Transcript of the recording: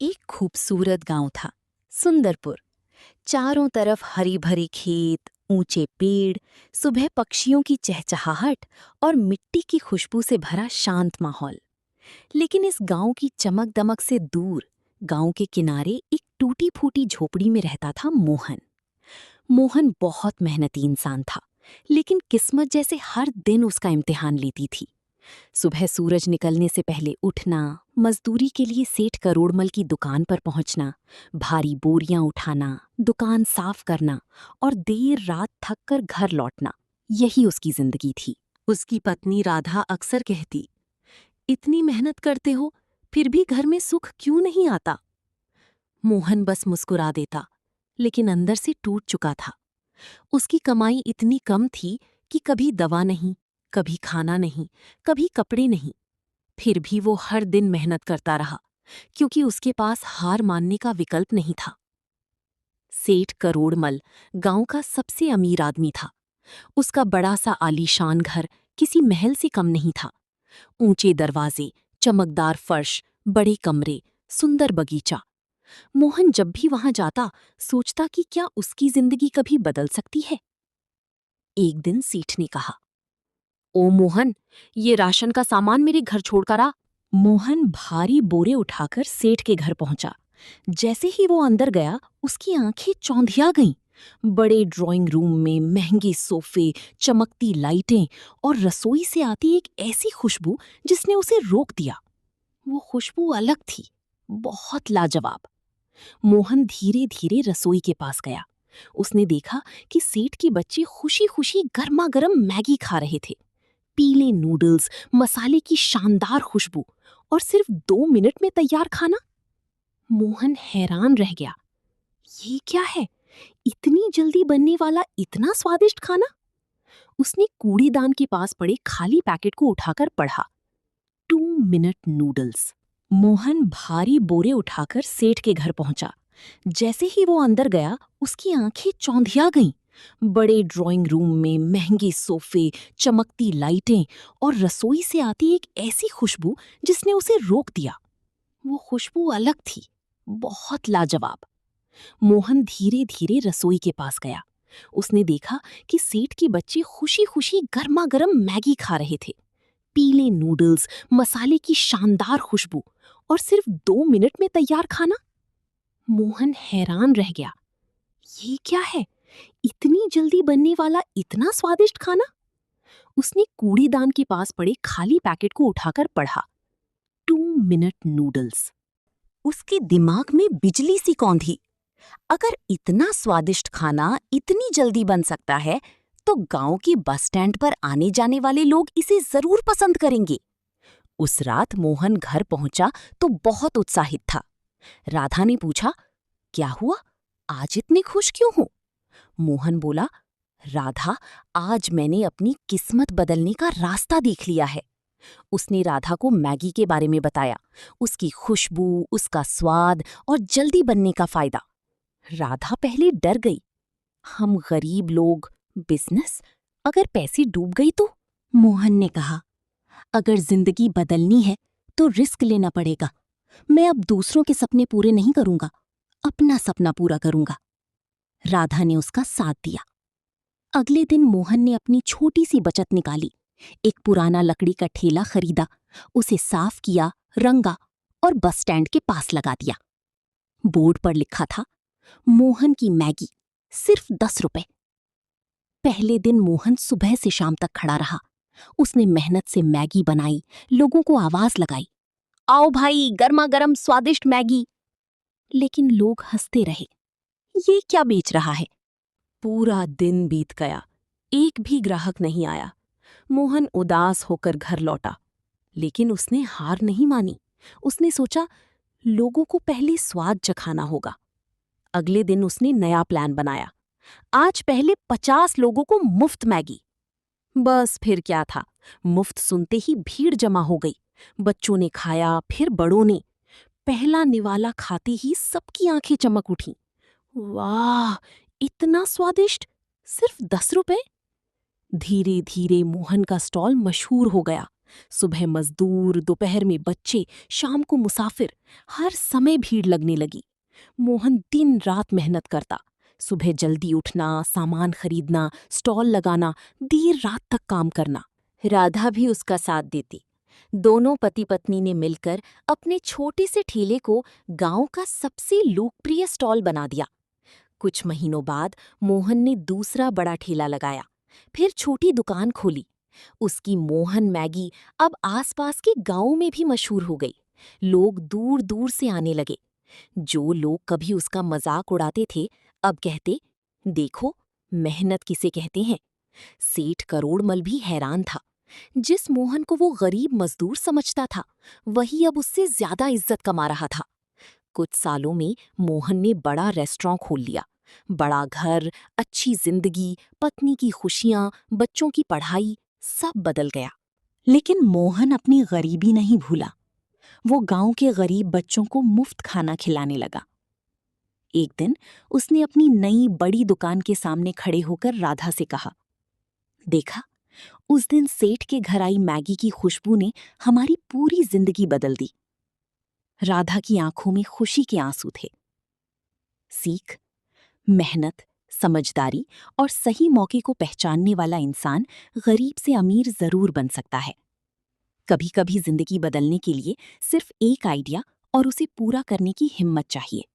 एक खूबसूरत गांव था, सुंदरपुर। चारों तरफ हरी भरी खेत, ऊंचे पेड़, सुबह पक्षियों की चहचहाहट और मिट्टी की खुशबू से भरा शांत माहौल। लेकिन इस गांव की चमक दमक से दूर, गांव के किनारे एक टूटी फूटी झोपड़ी में रहता था मोहन। मोहन बहुत मेहनती इंसान था, लेकिन किस्मत जैसे हर दिन उसका इम्तिहान लेती थी। सुबह सूरज निकलने से पहले उठना, मजदूरी के लिए सेठ करोड़मल की दुकान पर पहुंचना, भारी बोरियां उठाना, दुकान साफ करना और देर रात थक कर घर लौटना, यही उसकी जिंदगी थी। उसकी पत्नी राधा अक्सर कहती, इतनी मेहनत करते हो, फिर भी घर में सुख क्यों नहीं आता? मोहन बस मुस्कुरा देता, लेकिन अंदर से टूट चुका था। उसकी कमाई इतनी कम थी कि कभी दवा नहीं, कभी खाना नहीं, कभी कपड़े नहीं। फिर भी वो हर दिन मेहनत करता रहा, क्योंकि उसके पास हार मानने का विकल्प नहीं था। सेठ करोड़मल गांव का सबसे अमीर आदमी था। उसका बड़ा सा आलीशान घर किसी महल से कम नहीं था। ऊंचे दरवाजे, चमकदार फर्श, बड़े कमरे, सुंदर बगीचा। मोहन जब भी वहां जाता, सोचता कि क्या उसकी जिंदगी कभी बदल सकती है। एक दिन सेठ ने कहा, ओ मोहन, ये राशन का सामान मेरे घर छोड़कर आ। मोहन भारी बोरे उठाकर सेठ के घर पहुंचा। जैसे ही वो अंदर गया, उसकी आंखें चौंधिया गईं। बड़े ड्राइंग रूम में महंगे सोफे, चमकती लाइटें और रसोई से आती एक ऐसी खुशबू जिसने उसे रोक दिया। वो खुशबू अलग थी, बहुत लाजवाब। मोहन धीरे धीरे रसोई के पास गया। उसने देखा कि सेठ के बच्चे खुशी खुशी गर्मा गर्म मैगी खा रहे थे। पीले नूडल्स, मसाले की शानदार खुशबू और सिर्फ 2 मिनट में तैयार खाना। मोहन हैरान रह गया। ये क्या है? इतनी जल्दी बनने वाला इतना स्वादिष्ट खाना? उसने कूड़ेदान के पास पड़े खाली पैकेट को उठाकर पढ़ा, 2 मिनट नूडल्स। मोहन भारी बोरे उठाकर सेठ के घर पहुंचा। जैसे ही वो अंदर गया, उसकी आंखें चौंधिया गईं। बड़े ड्राइंग रूम में महंगे सोफे, चमकती लाइटें और रसोई से आती एक ऐसी खुशबू जिसने उसे रोक दिया। वो खुशबू अलग थी, बहुत लाजवाब। मोहन धीरे धीरे रसोई के पास गया। उसने देखा कि सेठ के बच्चे खुशी खुशी गर्मा गर्म मैगी खा रहे थे। पीले नूडल्स, मसाले की शानदार खुशबू और सिर्फ 2 मिनट में तैयार खाना। मोहन हैरान रह गया। ये क्या है? इतनी जल्दी बनने वाला इतना स्वादिष्ट खाना? उसने कूड़ेदान के पास पड़े खाली पैकेट को उठाकर पढ़ा, 2 मिनट नूडल्स। उसके दिमाग में बिजली सी कौंधी। अगर इतना स्वादिष्ट खाना इतनी जल्दी बन सकता है, तो गांव की बस स्टैंड पर आने जाने वाले लोग इसे जरूर पसंद करेंगे। उस रात मोहन घर पहुंचा तो बहुत उत्साहित था। राधा ने पूछा, क्या हुआ? आज इतने खुश क्यों हो? मोहन बोला, राधा, आज मैंने अपनी किस्मत बदलने का रास्ता देख लिया है। उसने राधा को मैगी के बारे में बताया, उसकी खुशबू, उसका स्वाद और जल्दी बनने का फायदा। राधा पहले डर गई। हम गरीब लोग, बिजनेस, अगर पैसे डूब गई तो? मोहन ने कहा, अगर जिंदगी बदलनी है तो रिस्क लेना पड़ेगा। मैं अब दूसरों के सपने पूरे नहीं करूंगा, अपना सपना पूरा करूंगा। राधा ने उसका साथ दिया। अगले दिन मोहन ने अपनी छोटी सी बचत निकाली। एक पुराना लकड़ी का ठेला खरीदा, उसे साफ किया, रंगा और बस स्टैंड के पास लगा दिया। बोर्ड पर लिखा था, मोहन की मैगी, सिर्फ 10 रुपए। पहले दिन मोहन सुबह से शाम तक खड़ा रहा। उसने मेहनत से मैगी बनाई, लोगों को आवाज लगाई, आओ भाई, गर्मा गर्म स्वादिष्ट मैगी। लेकिन लोग हंसते रहे। ये क्या बेच रहा है? पूरा दिन बीत गया, एक भी ग्राहक नहीं आया। मोहन उदास होकर घर लौटा, लेकिन उसने हार नहीं मानी। उसने सोचा, लोगों को पहले स्वाद चखाना होगा। अगले दिन उसने नया प्लान बनाया। आज पहले 50 लोगों को मुफ्त मैगी। बस फिर क्या था, मुफ्त सुनते ही भीड़ जमा हो गई। बच्चों ने खाया, फिर बड़ों ने। पहला निवाला खाते ही सबकी आंखें चमक उठीं। वाह, इतना स्वादिष्ट, सिर्फ 10 रुपए। धीरे धीरे मोहन का स्टॉल मशहूर हो गया। सुबह मजदूर, दोपहर में बच्चे, शाम को मुसाफिर, हर समय भीड़ लगने लगी। मोहन दिन रात मेहनत करता। सुबह जल्दी उठना, सामान खरीदना, स्टॉल लगाना, देर रात तक काम करना। राधा भी उसका साथ देती। दोनों पति पत्नी ने मिलकर अपने छोटे से ठेले को गांव का सबसे लोकप्रिय स्टॉल बना दिया। कुछ महीनों बाद मोहन ने दूसरा बड़ा ठेला लगाया, फिर छोटी दुकान खोली। उसकी मोहन मैगी अब आसपास के गांवों में भी मशहूर हो गई। लोग दूर दूर से आने लगे। जो लोग कभी उसका मजाक उड़ाते थे, अब कहते, देखो मेहनत किसे कहते हैं। सेठ करोड़मल भी हैरान था। जिस मोहन को वो गरीब मजदूर समझता था, वही अब उससे ज्यादा इज्जत कमा रहा था। कुछ सालों में मोहन ने बड़ा रेस्टोरेंट खोल लिया। बड़ा घर, अच्छी जिंदगी, पत्नी की खुशियां, बच्चों की पढ़ाई, सब बदल गया। लेकिन मोहन अपनी गरीबी नहीं भूला। वो गांव के गरीब बच्चों को मुफ्त खाना खिलाने लगा। एक दिन उसने अपनी नई बड़ी दुकान के सामने खड़े होकर राधा से कहा, देखा, उस दिन सेठ के घर आई मैगी की खुशबू ने हमारी पूरी जिंदगी बदल दी। राधा की आंखों में खुशी के आंसू थे। सीख: मेहनत, समझदारी और सही मौके को पहचानने वाला इंसान गरीब से अमीर जरूर बन सकता है। कभी कभी जिंदगी बदलने के लिए सिर्फ एक आइडिया और उसे पूरा करने की हिम्मत चाहिए।